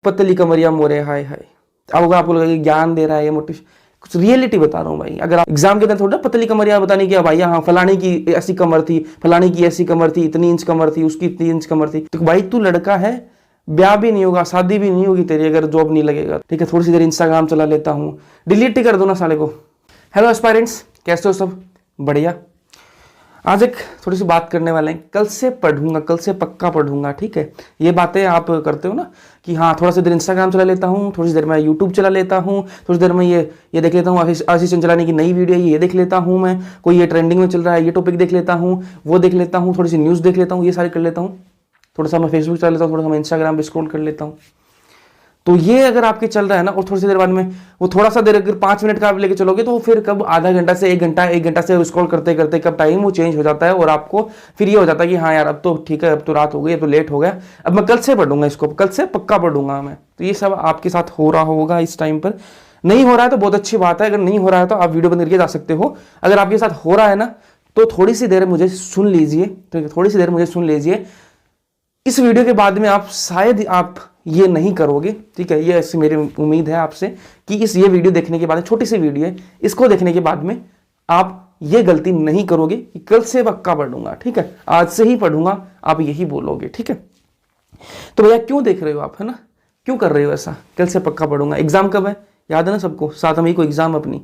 पतली कमरिया मोरे हाय हाय। अब आपको लगेगा ज्ञान दे रहा है ये मोटिवेशन, कुछ रियलिटी बता रहा हूँ भाई। अगर आप एग्जाम के अंदर थोड़ा पतली कमरिया बताने की भाई हाँ फलाने की ऐसी कमर थी, फलाने की ऐसी कमर थी, इतनी इंच कमर थी, उसकी इतनी इंच कमर थी, तो भाई तू लड़का है, ब्याह भी नहीं होगा, शादी भी नहीं होगी तेरी अगर जॉब नहीं लगेगा। ठीक है, थोड़ी सी देर इंस्टाग्राम चला लेता हूँ, डिलीट ही कर दो ना साले को। हेलो एस्पायरेंट्स, कैसे हो सब? बढ़िया। आज एक थोड़ी सी बात करने वाले हैं, कल से पढ़ूंगा, कल से पक्का पढ़ूंगा। ठीक है, ये बातें आप करते हो ना कि हाँ थोड़ा सी देर इंस्टाग्राम चला लेता हूँ, थोड़ी सी देर मैं यूट्यूब चला लेता हूँ, थोड़ी सी देर में ये देख लेता हूँ आशीष चंचलानी की नई वीडियो ये देख लेता हूँ, मैं कोई ये ट्रेंडिंग में चल रहा है ये टॉपिक देख लेता हूँ, वो देख लेता हूँ, थोड़ी सी न्यूज़ देख लेता हूँ, ये सारी कर लेता हूँ, थोड़ा सा मैं फेसबुक चला लेता हूँ, थोड़ा सा मैं इंस्टाग्राम पे स्क्रॉल कर लेता हूँ। तो ये अगर आपके चल रहा है ना, और थोड़ी सी देर बाद में वो थोड़ा सा देर अगर 5 मिनट का आप लेके चलोगे तो फिर कब आधा घंटा से 1 घंटा से स्क्रॉल करते करते कब टाइम वो चेंज हो जाता है, और आपको फिर ये हो जाता है कि हाँ यार अब तो ठीक है, अब तो रात हो गई, अब तो लेट हो गया, अब मैं कल से पढ़ूंगा, इसको कल से पक्का पढ़ूंगा मैं। तो ये सब आपके साथ हो रहा होगा इस टाइम पर। नहीं हो रहा है तो बहुत अच्छी बात है, अगर नहीं हो रहा है तो आप वीडियो बंद करके जा सकते हो। अगर आपके साथ हो रहा है ना तो थोड़ी सी देर मुझे सुन लीजिए, ठीक है, थोड़ी सी देर मुझे सुन लीजिए। इस वीडियो के बाद में आप शायद आप ये नहीं करोगे, ठीक है, ये ऐसी मेरी उम्मीद है आपसे कि ये वीडियो देखने के बाद, छोटी सी वीडियो है, इसको देखने के बाद में आप ये गलती नहीं करोगे कि कल से पक्का पढ़ूंगा, ठीक है, आज से ही पढ़ूंगा, आप यही बोलोगे। ठीक है, तो भैया क्यों देख रहे हो आप, है ना, क्यों कर रहे हो ऐसा, कल से पक्का पढ़ूंगा? एग्जाम कब है, याद है ना सबको? 7 मई को एग्जाम, अपनी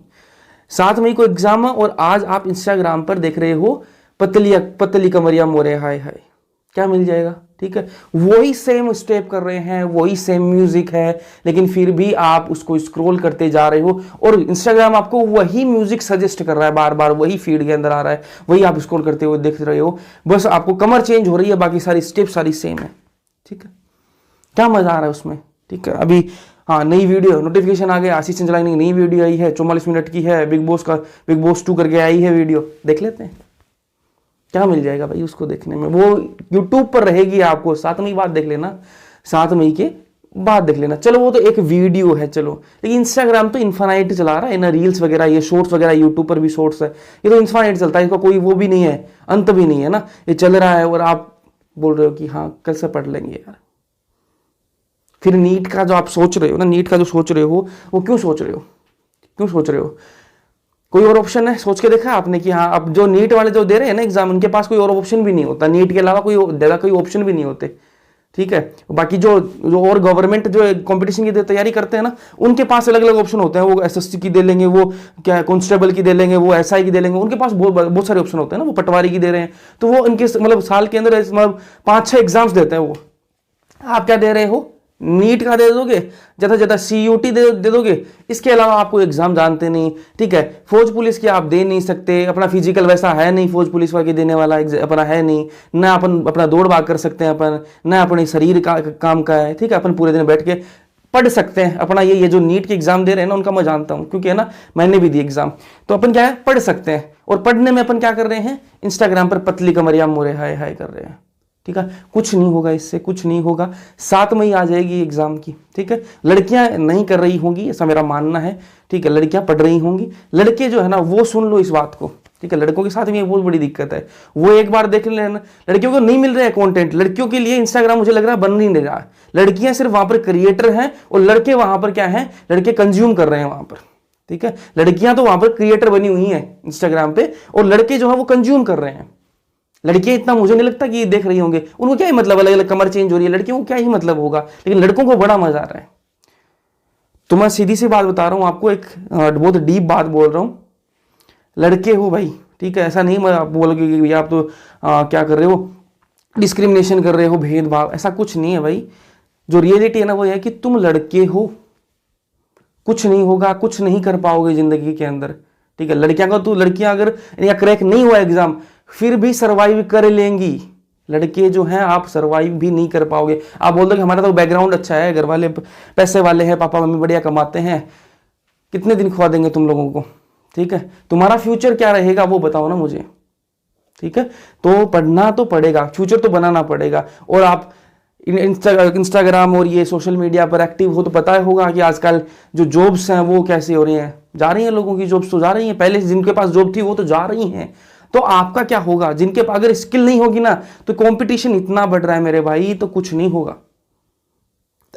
7 मई को एग्जाम है, और आज आप इंस्टाग्राम पर देख रहे हो पतली कमरिया मोरे हाय हाय। क्या मिल जाएगा? ठीक है, वही सेम स्टेप कर रहे हैं, वही सेम म्यूजिक है, लेकिन फिर भी आप उसको स्क्रॉल करते जा रहे हो, और इंस्टाग्राम आपको वही म्यूजिक सजेस्ट कर रहा है, बार बार वही फीड के अंदर आ रहा है, वही आप स्क्रॉल करते हुए देख रहे हो, बस आपको कमर चेंज हो रही है, बाकी सारी स्टेप सारी सेम है। ठीक है, क्या मजा आ रहा है उसमें? ठीक है, अभी हाँ नई वीडियो नोटिफिकेशन आ गया, आशीष चंचलानी की नई वीडियो आई है, 44 मिनट की है, बिग बॉस 2 करके आई है वीडियो, देख लेते हैं क्या मिल जाएगा भाई उसको देखने में। वो यूट्यूब पर रहेगी, आपको 7 मई बाद देख लेना, 7 मई के बाद देख लेना। चलो वो तो एक वीडियो है, चलो, लेकिन इंस्टाग्राम तो इन्फानाइट चला रहा है ना, रील्स वगैरह, ये शॉर्ट्स वगैरह, यूट्यूब पर भी शॉर्ट्स है, ये तो इन्फानाइट चलता है, इसका कोई वो भी नहीं है, अंत भी नहीं है ना, ये चल रहा है, और आप बोल रहे हो कि हाँ कल से पढ़ लेंगे यार। फिर नीट का जो आप सोच रहे हो ना, नीट का जो सोच रहे हो, वो क्यों सोच रहे हो, क्यों सोच रहे हो? कोई और ऑप्शन है सोच के देखा आपने कि हाँ अब जो नीट वाले जो दे रहे हैं ना एग्जाम, उनके पास कोई और ऑप्शन भी नहीं होता, नीट के अलावा कोई ज्यादा कोई ऑप्शन भी नहीं होते। ठीक है, बाकी जो और गवर्नमेंट जो कंपटीशन की तैयारी करते हैं ना, उनके पास अलग अलग ऑप्शन होते हैं, वो एसएससी की दे लेंगे, वो क्या कांस्टेबल की दे लेंगे, वो एसआई की दे लेंगे, उनके पास बहुत सारे ऑप्शन होते हैं ना, वो पटवारी की दे रहे हैं, तो वो इनके मतलब साल के अंदर मतलब 5-6 एग्जाम्स देते हैं वो। आप क्या दे रहे हो? नीट का दे दोगे, ज्यादा ज्यादा सीयूटी दे दोगे, इसके अलावा आपको एग्जाम जानते नहीं। ठीक है, फौज पुलिस की आप दे नहीं सकते, अपना फिजिकल वैसा है नहीं, फौज पुलिस वाले देने वाला अपना है नहीं, ना अपन अपना दौड़ भाग कर सकते हैं अपन, ना अपने शरीर का काम का है। ठीक है, अपन पूरे दिन बैठ के पढ़ सकते हैं अपना, ये जो नीट के एग्जाम दे रहे हैं ना उनका मैं जानता हूं, क्योंकि है ना मैंने भी दी एग्जाम, तो अपन क्या है पढ़ सकते हैं, और पढ़ने में अपन क्या कर रहे हैं, इंस्टाग्राम पर पतली कमरिया मोरे हाय हाय कर रहे हैं। ठीक है, कुछ नहीं होगा इससे, कुछ नहीं होगा। 7 मई आ जाएगी एग्जाम की। ठीक है, लड़कियां नहीं कर रही होंगी ऐसा मेरा मानना है। ठीक है, लड़कियां पढ़ रही होंगी, लड़के जो है ना वो सुन लो इस बात को। ठीक है, लड़कों के साथ में बहुत बड़ी दिक्कत है, वो एक बार देख लेना, लड़कियों को नहीं मिल रहा है कंटेंट, लड़कियों के लिए इंस्टाग्राम मुझे लग रहा है बन नहीं रहा है, लड़कियां सिर्फ वहां पर क्रिएटर हैं, और लड़के वहां पर क्या है, लड़के कंज्यूम कर रहे हैं वहां पर। ठीक है, लड़कियां तो वहां पर क्रिएटर बनी हुई है इंस्टाग्राम पे, और लड़के जो है वो कंज्यूम कर रहे हैं। लड़कियां इतना मुझे नहीं लगता कि देख रही होंगे, उनको क्या ही मतलब, अलग अलग कमर चेंज हो रही है, लड़कियों को क्या ही मतलब होगा, लेकिन लड़कों को बड़ा मजा आ रहा है। तो मैं सीधी सी बात बता रहा हूं आपको, एक बहुत डीप बात बोल रहा हूं, लड़के हो भाई, ठीक है, ऐसा नहीं मैं आप बोलोगे कि भैया आप तो क्या कर रहे हो, डिस्क्रिमिनेशन कर रहे हो, भेदभाव, ऐसा कुछ नहीं है भाई। जो रियलिटी है ना वो है कि तुम लड़के हो, कुछ नहीं होगा, कुछ नहीं कर पाओगे जिंदगी के अंदर। ठीक है, लड़कियां का तो लड़कियां अगर क्रैक नहीं हुआ एग्जाम फिर भी सरवाइव कर लेंगी, लड़के जो हैं आप सरवाइव भी नहीं कर पाओगे। आप बोल दो कि हमारा तो बैकग्राउंड अच्छा है, घर वाले पैसे वाले हैं, पापा मम्मी बढ़िया कमाते हैं, कितने दिन खुआ देंगे तुम लोगों को? ठीक है, तुम्हारा फ्यूचर क्या रहेगा वो बताओ ना मुझे। ठीक है, तो पढ़ना तो पड़ेगा, फ्यूचर तो बनाना पड़ेगा, और आप इंस्टाग्राम और ये सोशल मीडिया पर एक्टिव हो तो पता होगा कि आजकल जो जॉब्स हैं वो कैसे हो रही हैं, जा रही हैं, लोगों की जॉब्स तो जा रही हैं, पहले जिनके पास जॉब थी वो तो जा रही हैं। तो आपका क्या होगा, जिनके पास अगर स्किल नहीं होगी ना, तो कंपटीशन इतना बढ़ रहा है मेरे भाई, तो कुछ नहीं होगा।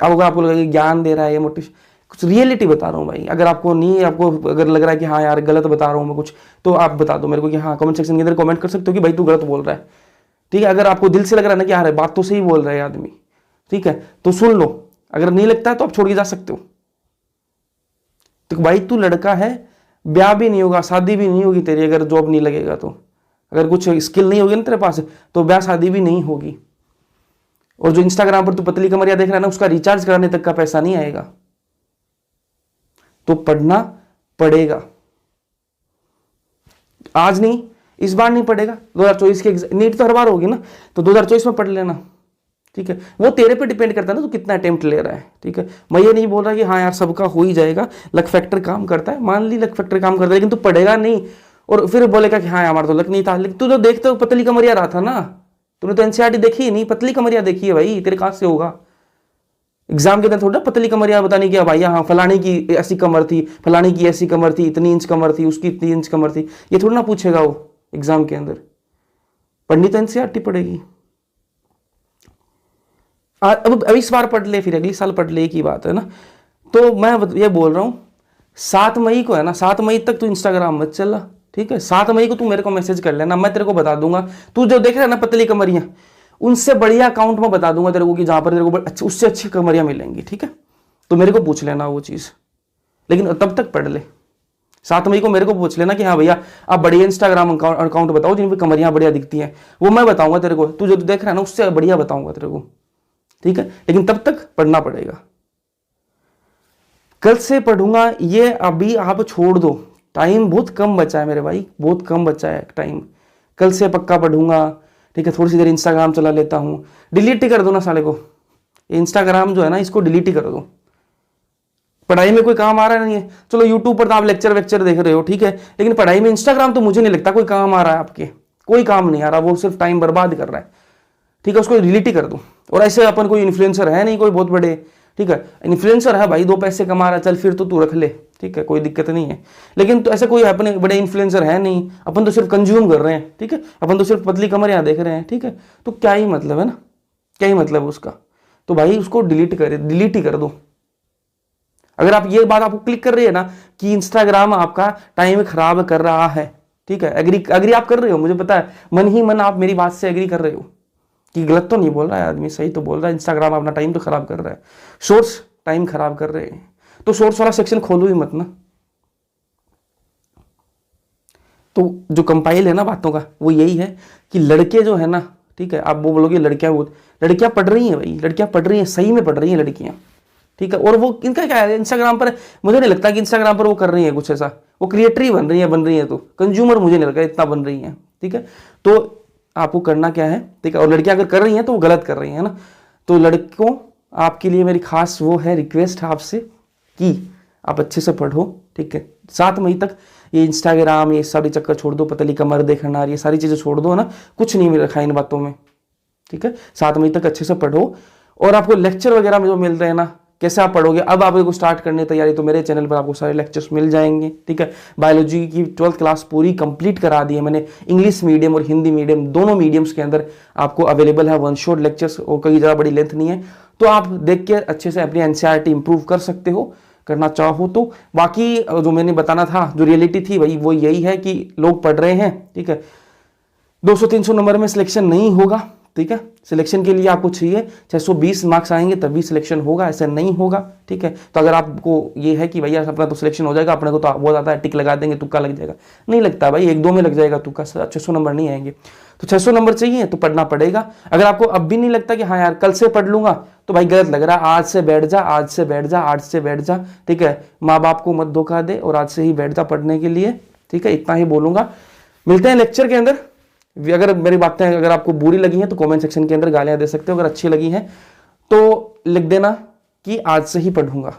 अब आपको लगेगा कि ज्ञान दे रहा है ये मोटिवेशन, कुछ रियलिटी बता रहा हूँ भाई। अगर आपको नहीं, आपको अगर लग रहा है कि हाँ यार गलत बता रहा हूँ मैं कुछ, तो आप बता दो मेरे को कि हाँ, कमेंट सेक्शन के अंदर कमेंट कर सकते हो कि भाई तू गलत बोल रहा है, ठीक है। अगर आपको दिल से लग रहा है ना कि यार बात तो सही बोल रहा है आदमी, ठीक है, तो सुन लो। अगर नहीं लगता है तो आप छोड़ के जा सकते हो। तो भाई तू लड़का है, ब्याह भी नहीं होगा, शादी भी नहीं होगी तेरी, अगर जॉब नहीं लगेगा तो, अगर कुछ स्किल नहीं होगी ना तेरे पास, तो ब्याह शादी भी नहीं होगी। और जो इंस्टाग्राम पर तू पतली कमरिया देख रहा है ना, उसका रिचार्ज कराने तक का पैसा नहीं आएगा। तो पढ़ना पड़ेगा, आज नहीं, इस बार नहीं पड़ेगा, 2024 की नीट तो हर बार होगी ना, तो 2024 में पढ़ लेना, ठीक है। वो तेरे पे डिपेंड करता है ना, तो कितना अटेम्प्ट ले रहा है, ठीक है। मैं ये नहीं बोल रहा कि हाँ यार सबका हो ही जाएगा, लक फैक्टर काम करता है, मान ली लक फैक्टर काम करता है, लेकिन तू पढ़ेगा नहीं और फिर बोलेगा कि हाँ हमारा तो लक नहीं था। लेकिन तू तो देखते हो पतली कमरिया रहा था ना, तूने तो एनसीईआरटी देखी ही नहीं, पतली कमरिया देखी है भाई, तेरे कहां से होगा। एग्जाम के अंदर थोड़ा पतली कमरिया बताने की भाई हाँ फलाने की ऐसी कमर थी, फलाने की ऐसी कमर थी, इतनी इंच कमर थी, उसकी इतनी इंच कमर थी, ये थोड़ा ना पूछेगा वो एग्जाम के अंदर। पढ़नी तो एनसीईआरटी पड़ेगी। अब इस बार पढ़ ले, फिर अगली साल पढ़ ले, की बात है ना। तो मैं ये बोल रहा हूं 7 मई को है ना, 7 मई तक तू इंस्टाग्राम मत चला, ठीक है। 7 मई को तू मेरे को मैसेज कर लेना, मैं तेरे को बता दूंगा। तू जो देख रहा है ना पतली कमरियां, उनसे बढ़िया अकाउंट में बता दूंगा तेरे को कि जहां पर तेरे को उससे अच्छी कमरियां मिलेंगी, ठीक है। तो मेरे को पूछ लेना वो चीज, लेकिन तब तक पढ़ ले। 7 मई को मेरे को पूछ लेना कि हाँ भैया आप बढ़िया इंस्टाग्राम अकाउंट बताओ जिन पर कमरियां बढ़िया दिखती हैं, वो मैं बताऊंगा तेरे को। तू जो देख रहा है ना उससे बढ़िया बताऊंगा तेरे को, ठीक है। लेकिन तब तक पढ़ना पड़ेगा। कल से पढ़ूंगा ये अभी आप छोड़ दो, टाइम बहुत कम बचा है मेरे भाई, बहुत कम बचा है टाइम। कल से पक्का पढ़ूंगा, ठीक है। थोड़ी सी देर इंस्टाग्राम चला लेता हूं, डिलीट ही कर दो ना साले को, इंस्टाग्राम जो है ना इसको डिलीट ही कर दो। पढ़ाई में कोई काम आ रहा नहीं है, चलो यूट्यूब पर तो आप लेक्चर वेक्चर देख रहे हो, ठीक है, लेकिन पढ़ाई में इंस्टाग्राम तो मुझे नहीं लगता कोई काम आ रहा है आपके, कोई काम नहीं आ रहा, वो सिर्फ टाइम बर्बाद कर रहा है, ठीक है। उसको डिलीट ही कर दो। और ऐसे अपन कोई इन्फ्लुएंसर है नहीं कोई बहुत बड़े, ठीक है। इन्फ्लुएंसर है भाई, 2 पैसे कमा रहा है, चल फिर तो तू रख ले, ठीक है, कोई दिक्कत नहीं है। लेकिन तो ऐसे कोई अपने बड़े इन्फ्लुएंसर है नहीं, अपन तो सिर्फ कंज्यूम कर रहे हैं, ठीक है। अपन तो सिर्फ पतली कमरियां देख रहे हैं, ठीक है। तो क्या ही मतलब है ना, क्या ही मतलब उसका। तो भाई उसको डिलीट ही कर दो। अगर आप ये बात आपको क्लिक कर रही है ना कि इंस्टाग्राम आपका टाइम खराब कर रहा है, ठीक है, अग्री आप कर रहे हो, मुझे पता है, मन ही मन आप मेरी बात से एग्री कर रहे हो कि गलत तो नहीं बोल रहा है आदमी, सही तो बोल रहा है। इंस्टाग्राम अपना टाइम तो खराब कर रहा है, शॉर्ट्स टाइम खराब कर रहे हैं, तो शॉर्ट्स वाला सेक्शन खोलो ही मत ना। तो जो कंपाइल है ना बातों का वो यही है कि लड़के जो है ना, ठीक है, आप वो बोलोगे लड़कियां पढ़ रही हैं भाई, लड़कियां पढ़ रही हैं, सही में पढ़ रही हैं लड़कियां, ठीक है। और वो इनका क्या है, इंस्टाग्राम पर मुझे नहीं लगता कि इंस्टाग्राम पर वो कर रही है कुछ ऐसा, वो क्रिएटर ही बन रही है, तो कंज्यूमर मुझे नहीं लगता इतना बन रही है, ठीक है। तो आपको करना क्या है, ठीक है। और लड़कियां अगर कर रही हैं तो वो गलत कर रही हैं ना। तो लड़कों आपके लिए मेरी खास वो है रिक्वेस्ट है आपसे कि आप अच्छे से पढ़ो, ठीक है। 7 मई तक ये इंस्टाग्राम ये सारी चक्कर छोड़ दो, पतली कमर देखना ये सारी चीजें छोड़ दो ना, कुछ नहीं मिल रखा इन बातों में, ठीक है। 7 मई तक अच्छे से पढ़ो। और आपको लेक्चर वगैरह में जो मिल रहे हैं ना, कैसे आप पढ़ोगे, अब आपको स्टार्ट करने तैयारी, तो मेरे चैनल पर आपको सारे लेक्चर्स मिल जाएंगे, ठीक है। बायोलॉजी की 12th क्लास पूरी कंप्लीट करा दी है मैंने, इंग्लिश मीडियम और हिंदी मीडियम दोनों मीडियम्स के अंदर आपको अवेलेबल है 1 शॉट लेक्चर्स, और कई ज़्यादा बड़ी लेंथ नहीं है। तो आप देख के अच्छे से अपनी एनसीईआरटी इंप्रूव कर सकते हो, करना चाहो तो। बाकी जो मैंने बताना था, जो रियलिटी थी भाई वो यही है कि लोग पढ़ रहे हैं, ठीक है। 200-300 नंबर में सिलेक्शन नहीं होगा, ठीक है। सिलेक्शन के लिए आपको चाहिए 620 मार्क्स आएंगे तभी सिलेक्शन होगा, ऐसे नहीं होगा, ठीक है। तो अगर आपको ये है कि भैया अपना तो सिलेक्शन हो जाएगा, अपने को तो बहुत ज़्यादा टिक लगा देंगे, तुक्का लग जाएगा, नहीं लगता भाई, 1-2 में लग जाएगा तुक्का, 600 नंबर नहीं आएंगे। तो 600 नंबर चाहिए तो पढ़ना पड़ेगा। अगर आपको अब भी नहीं लगता कि हाँ यार कल से पढ़ लूंगा, तो भाई गलत लग रहा है, आज से बैठ जा, आज से बैठ जा, आज से बैठ जा, ठीक है। माँ बाप को मत धोखा दे और आज से ही बैठ जा पढ़ने के लिए, ठीक है। इतना ही बोलूंगा। मिलते हैं लेक्चर के अंदर। अगर मेरी बातें अगर आपको बुरी लगी हैं तो कमेंट सेक्शन के अंदर गालियां दे सकते हो, अगर अच्छी लगी हैं तो लिख देना कि आज से ही पढ़ूंगा,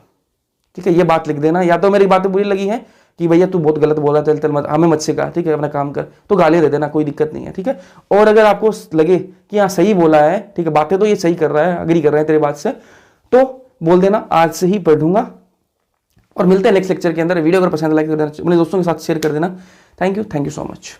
ठीक है। ये बात लिख देना। या तो मेरी बातें बुरी लगी हैं कि भैया तू बहुत गलत बोला, चल मत, हमें मत सिखा, ठीक है, अपना काम कर, तो गालियां दे देना, कोई दिक्कत नहीं है, ठीक है। और अगर आपको लगे कि हाँ सही बोला है, ठीक है, बातें तो ये सही कर रहा है, अग्री कर रहे हैं तेरी बात से, तो बोल देना आज से ही पढ़ूंगा। और मिलते हैं नेक्स्ट लेक्चर के अंदर। वीडियो अगर पसंद लाइक कर देना, अपने दोस्तों के साथ शेयर कर देना। Thank you so much.